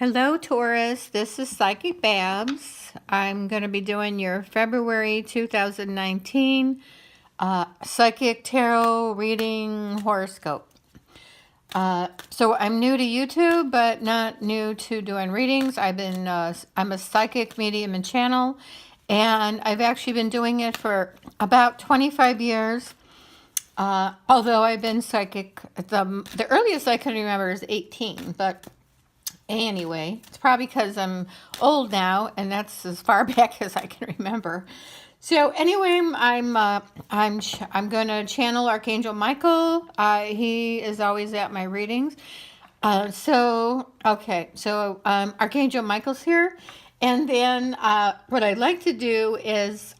Hello, Taurus. This is Psychic Babbs. I'm going to be doing your February 2019 Psychic Tarot Reading Horoscope. So I'm new to YouTube, but not new to doing readings. I'm a psychic medium and channel, and I've actually been doing it for about 25 years. Although I've been psychic, the earliest I can remember is 18, but anyway, it's probably because I'm old now, and that's as far back as I can remember. So anyway, I'm gonna channel Archangel Michael. He is always at my readings. Archangel Michael's here, and then what I'd like to do is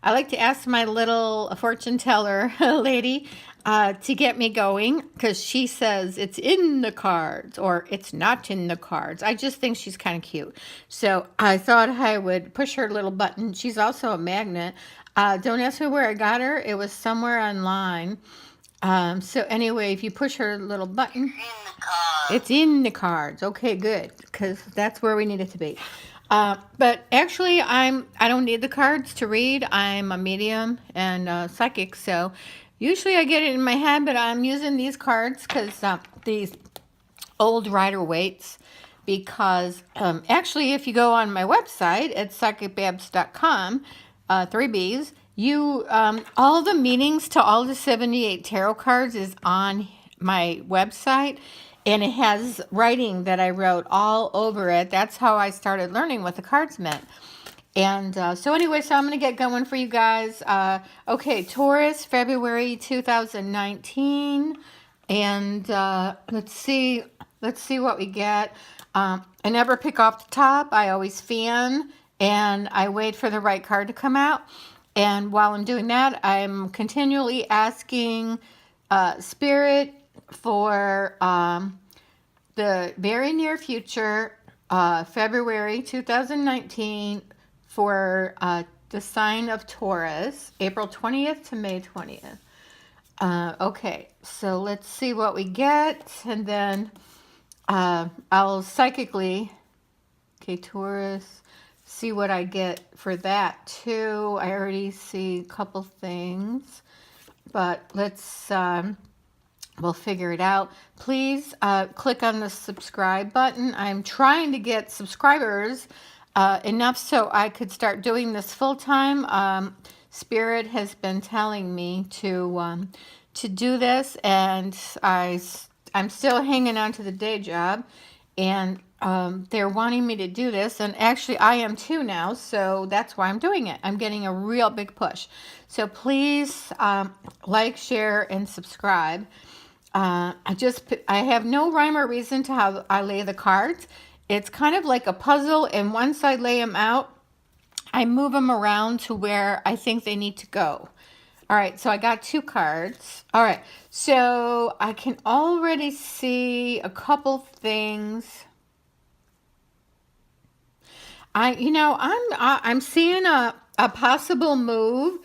I like to ask my little fortune teller lady to get me going, because she says it's in the cards or it's not in the cards. I just think she's kind of cute. So I thought I would push her little button. She's also a magnet. Don't ask me where I got her. It was somewhere online. So anyway, if you push her little button, it's in the cards. Okay, good, because that's where we need it to be. But actually, I don't need the cards to read. I'm a medium and psychic, so usually I get it in my head, but I'm using these cards because these old Rider-Waite's, because actually, if you go on my website at psychicbabbs.com, 3Bs, you all the meanings to all the 78 tarot cards is on my website, and it has writing that I wrote all over it. That's how I started learning what the cards meant. And so I'm going to get going for you guys. Okay, Taurus, February 2019. And let's see what we get. I never pick off the top. I always fan, and I wait for the right card to come out. And while I'm doing that, I'm continually asking Spirit for the very near future, February 2019, for the sign of Taurus, April 20th to May 20th. Okay, so let's see what we get, and then I'll psychically, okay, Taurus, see what I get for that too. I already see a couple things, but let's, we'll figure it out. Please click on the subscribe button. I'm trying to get subscribers enough so I could start doing this full time. Spirit has been telling me to do this, and I'm still hanging on to the day job, and they're wanting me to do this, and actually I am too now, so that's why I'm doing it. I'm getting a real big push. So please like, share, and subscribe. I have no rhyme or reason to how I lay the cards. It's kind of like a puzzle, and once I lay them out, I move them around to where I think they need to go. All right, so I got 2 cards. All right, so I can already see a couple things. I'm seeing a possible move.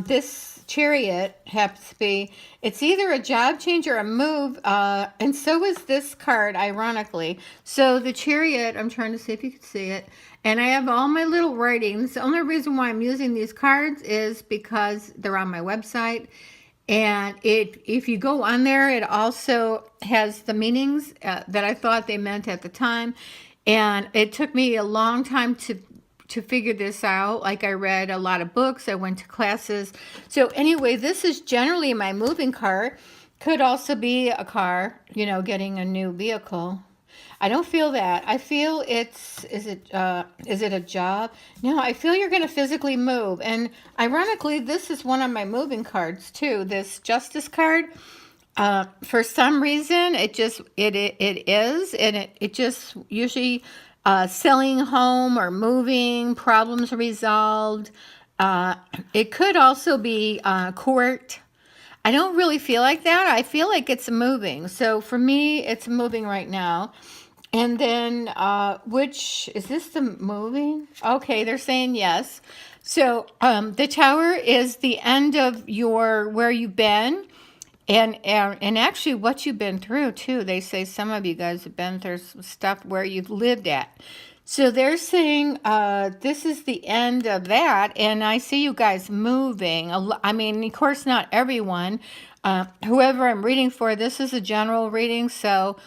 This Chariot happens to be, it's either a job change or a move, and so is this card, ironically. So the Chariot, I'm trying to see if you can see it, and I have all my little writings. The only reason why I'm using these cards is because they're on my website, and if you go on there, it also has the meanings that I thought they meant at the time, and it took me a long time to figure this out. Like, I read a lot of books, I went to classes. So anyway, this is generally my moving car. Could also be a car, getting a new vehicle. I don't feel that. I feel is it a job? No, I feel you're going to physically move. And ironically, this is one of my moving cards too, this Justice card. For some reason, it is, and it just usually selling home or moving, problems resolved. It could also be court. I don't really feel like that. I feel like it's moving. So for me, it's moving right now. And then, is this the moving? Okay, they're saying yes. So the Tower is the end of where you've been. And actually what you've been through too. They say some of you guys have been through some stuff where you've lived at. So they're saying this is the end of that, and I see you guys moving. I mean, of course, not everyone. Whoever I'm reading for, this is a general reading, so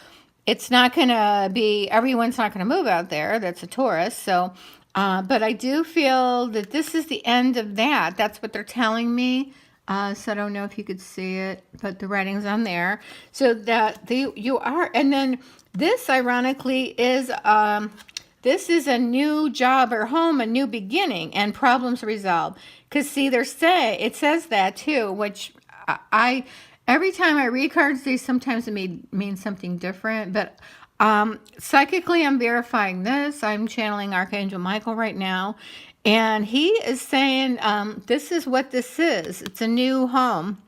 it's not going to be, everyone's not going to move out there. That's a Taurus. So, but I do feel that this is the end of that. That's what they're telling me. So I don't know if you could see it, but the writing's on there. So that you are, and then this ironically is, this is a new job or home, a new beginning, and problems resolved. Because see, it says that too, which I every time I read cards, they sometimes it may mean something different. But psychically, I'm verifying this. I'm channeling Archangel Michael right now, and he is saying this is what this is. It's a new home.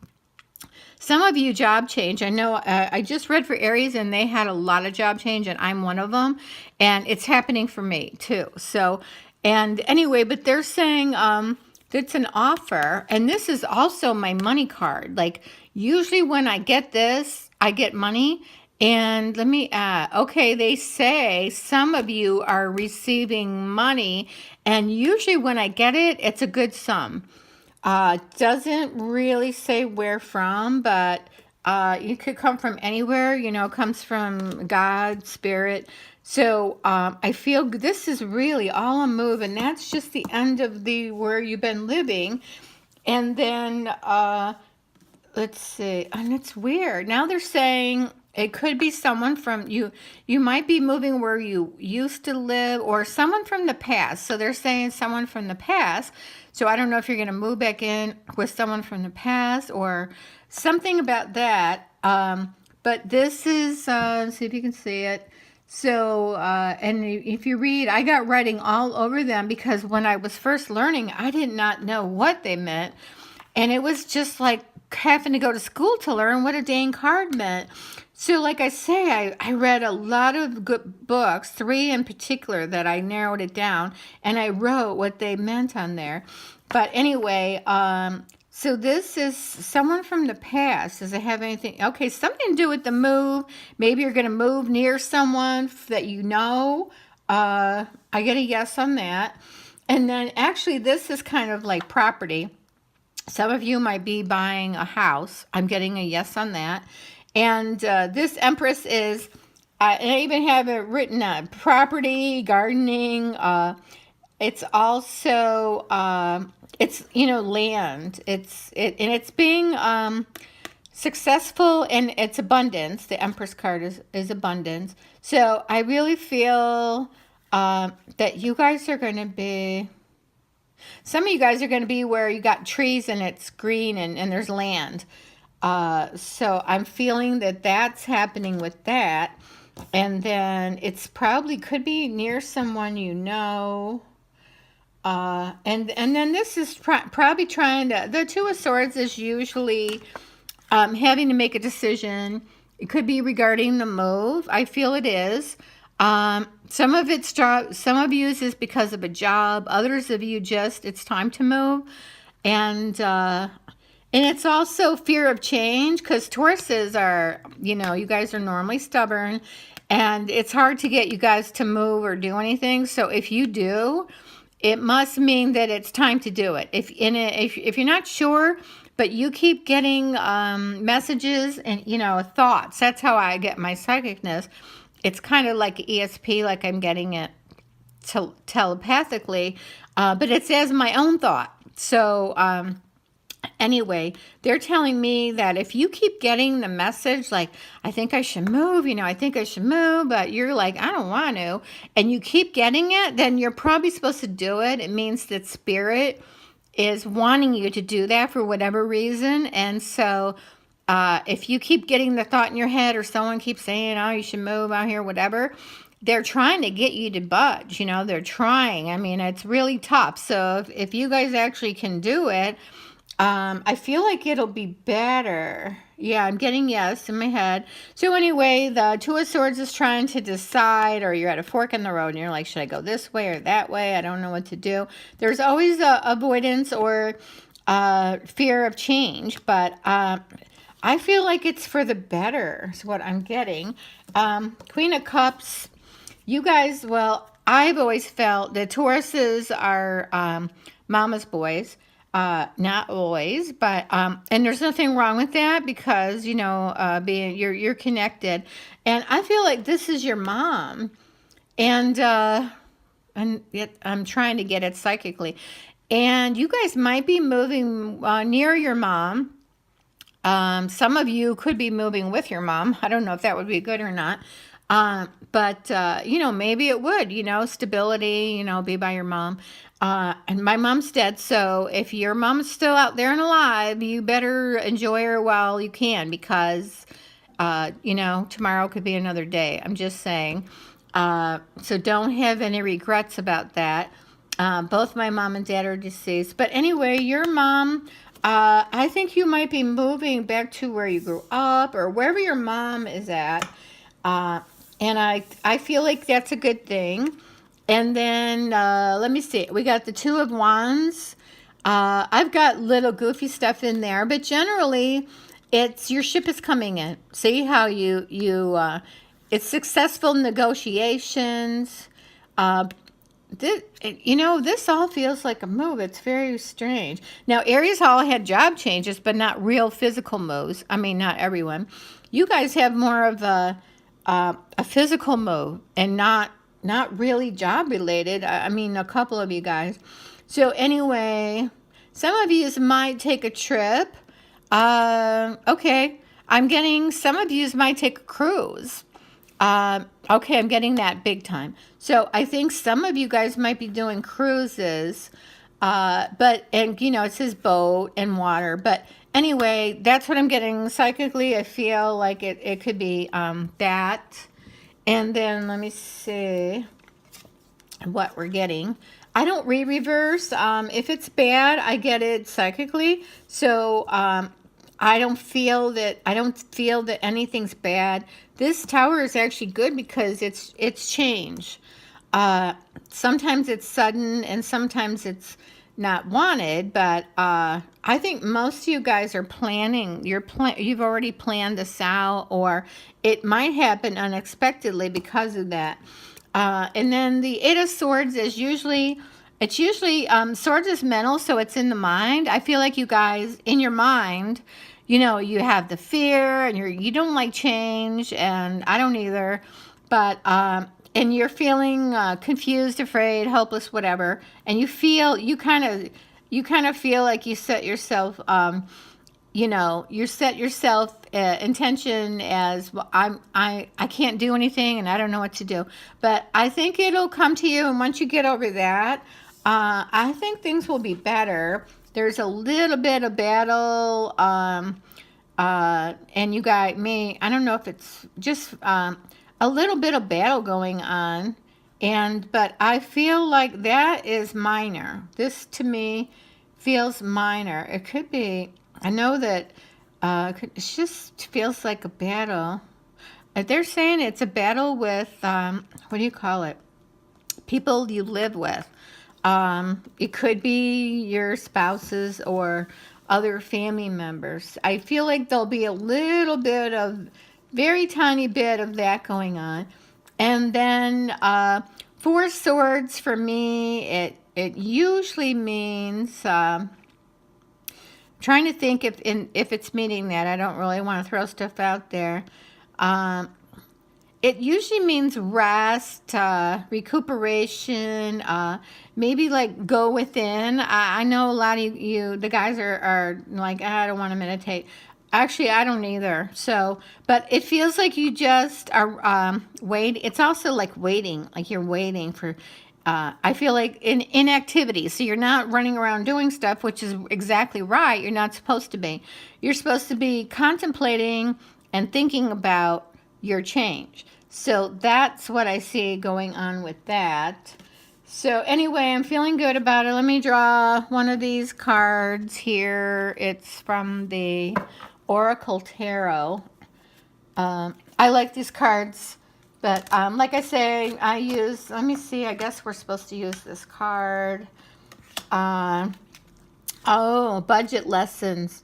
Some of you job change. I know I just read for Aries and they had a lot of job change and I'm one of them. And it's happening for me too. So, and anyway, but they're saying it's an offer. And this is also my money card. Like usually when I get this, I get money. And let me okay, they say some of you are receiving money. And usually when I get it, it's a good sum. Doesn't really say where from, but you could come from anywhere, you know, comes from God, spirit. So I feel this is really all a move, and that's just the end of the where you've been living. And then let's see, and it's weird. Now they're saying it could be someone from you. You might be moving where you used to live or someone from the past. So they're saying someone from the past. So I don't know if you're going to move back in with someone from the past or something about that. But this is, let's see if you can see it. So, and if you read, I got writing all over them because when I was first learning, I did not know what they meant. And it was just like having to go to school to learn what a dang card meant. So like I say, I read a lot of good books, 3 in particular that I narrowed it down, and I wrote what they meant on there. But anyway, so this is someone from the past. Does it have anything? Okay, something to do with the move. Maybe you're going to move near someone that you know. I get a yes on that. And then actually this is kind of like property. Some of you might be buying a house. I'm getting a yes on that. And this Empress is, and I even have it written property, gardening. It's also, it's, you know, land. And it's being successful and it's abundance. The Empress card is abundance. So I really feel that you guys are going to be, some of you guys are going to be where you got trees and it's green and there's land. So I'm feeling that that's happening with that. And then it's probably could be near someone you know. And then this is probably trying to, the Two of Swords is usually having to make a decision. It could be regarding the move. I feel it is. Some of it's job, some of you is because of a job. Others of you just, it's time to move. And it's also fear of change because Tauruses are, you know, you guys are normally stubborn and it's hard to get you guys to move or do anything. So if you do, it must mean that it's time to do it. If you're not sure, but you keep getting messages and, you know, thoughts. That's how I get my psychicness. It's kind of like ESP, like I'm getting it telepathically, but it's as my own thought. So, anyway, they're telling me that if you keep getting the message, like, I think I should move, you know, I think I should move, but you're like, I don't want to, and you keep getting it, then you're probably supposed to do it. It means that spirit is wanting you to do that for whatever reason. And so if you keep getting the thought in your head or someone keeps saying, oh, you should move out here, whatever, they're trying to get you to budge, you know, they're trying. I mean, it's really tough. So if you guys actually can do it, I feel like it'll be better. Yeah, I'm getting yes in my head. So anyway, the Two of Swords is trying to decide, or you're at a fork in the road and you're like, should I go this way or that way? I don't know what to do. There's always a avoidance or fear of change, but I feel like it's for the better is what I'm getting. Queen of Cups, you guys, well, I've always felt that Tauruses are mama's boys. Not always, but and there's nothing wrong with that because being you're connected, and I feel like this is your mom, and yet I'm trying to get it psychically, and you guys might be moving near your mom. Some of you could be moving with your mom. I don't know if that would be good or not. But maybe it would, stability, be by your mom. And my mom's dead. So if your mom's still out there and alive, you better enjoy her while you can because, tomorrow could be another day. I'm just saying. So don't have any regrets about that. Both my mom and dad are deceased. But anyway, your mom, I think you might be moving back to where you grew up or wherever your mom is at. And I feel like that's a good thing. And then, let me see. We got the Two of Wands. I've got little goofy stuff in there. But generally, it's your ship is coming in. See how it's successful negotiations. This all feels like a move. It's very strange. Now, Aries all had job changes, but not real physical moves. I mean, not everyone. You guys have more of a physical move and not really job related. I mean, a couple of you guys. So anyway, some of you might take a trip. Okay, I'm getting some of you might take a cruise. Okay, I'm getting that big time. So I think some of you guys might be doing cruises, it says boat and water. But anyway, that's what I'm getting psychically. I feel like it could be that. And then let me see what we're getting. I don't read reverse. If it's bad, I get it psychically. So I don't feel that anything's bad. This tower is actually good because it's change. Sometimes it's sudden and sometimes it's not wanted, but I think most of you guys are planning. You've already planned this out, or it might happen unexpectedly because of that. And then the Eight of Swords is usually swords is mental, so it's in the mind. I feel like you guys in your mind, you have the fear and you don't like change, and I don't either. But and you're feeling confused, afraid, hopeless, whatever, and you kind of feel like you set yourself intention as, well, I can't do anything and I don't know what to do. But I think it'll come to you, and once you get over that, I think things will be better. There's a little bit of battle, and you got me. I don't know if it's just a little bit of battle going on, but I feel like that is minor. This to me feels minor. It could be. I know that it just feels like a battle. They're saying it's a battle with what do you call it? People you live with. It could be your spouses or other family members. I feel like there'll be a little bit of, very tiny bit of that going on. And then Four Swords for me, it usually means, trying to think if it's meaning that. I don't really want to throw stuff out there. It usually means rest, recuperation, maybe like go within. I know a lot of you, the guys are like, I don't want to meditate. Actually, I don't either. So, but it feels like you just are waiting. It's also like waiting, like you're waiting for, I feel like in inactivity. So you're not running around doing stuff, which is exactly right. You're not supposed to be. You're supposed to be contemplating and thinking about your change. So that's what I see going on with that. So anyway, I'm feeling good about it. Let me draw one of these cards here. It's from the Oracle Tarot. I like these cards, but like I say, let me see, I guess we're supposed to use this card. Budget lessons.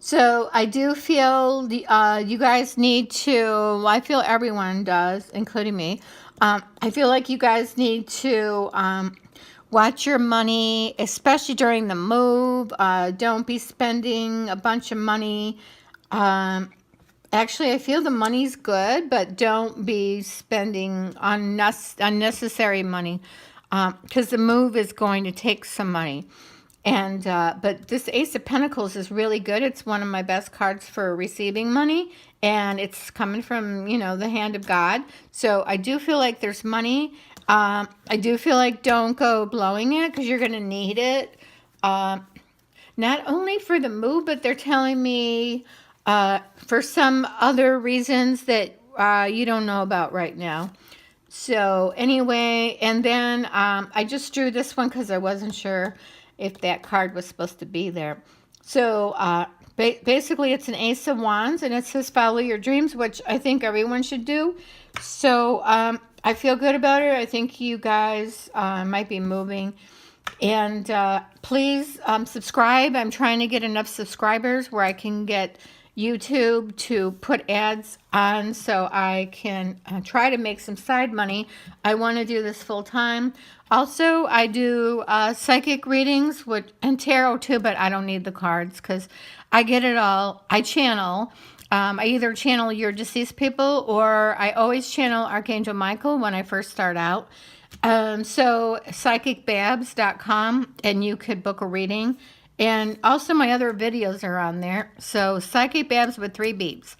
So I do feel you guys need to, well, I feel everyone does, including me. I feel like you guys need to watch your money, especially during the move. Don't be spending a bunch of money. Actually, I feel the money's good, but don't be spending unnecessary money because the move is going to take some money. And but this Ace of Pentacles is really good. It's one of my best cards for receiving money, and it's coming from, you know, the hand of God. So I do feel like there's money. I do feel like don't go blowing it because you're going to need it. Not only for the move, but they're telling me for some other reasons that you don't know about right now. So anyway, and then I just drew this one because I wasn't sure if that card was supposed to be there. So basically it's an Ace of Wands, and it says follow your dreams, which I think everyone should do. So I feel good about it. I think you guys might be moving. And please subscribe. I'm trying to get enough subscribers where I can get YouTube to put ads on so I can try to make some side money. I want to do this full time. Also, I do psychic readings and tarot too, but I don't need the cards because I get it all. I channel. I either channel your deceased people, or I always channel Archangel Michael when I first start out. So psychicbabbs.com, and you could book a reading. And also my other videos are on there. So Psychic Babbs with 3 beeps.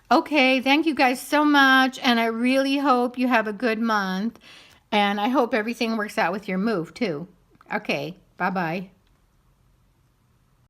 Okay, thank you guys so much. And I really hope you have a good month. And I hope everything works out with your move too. Okay, bye-bye.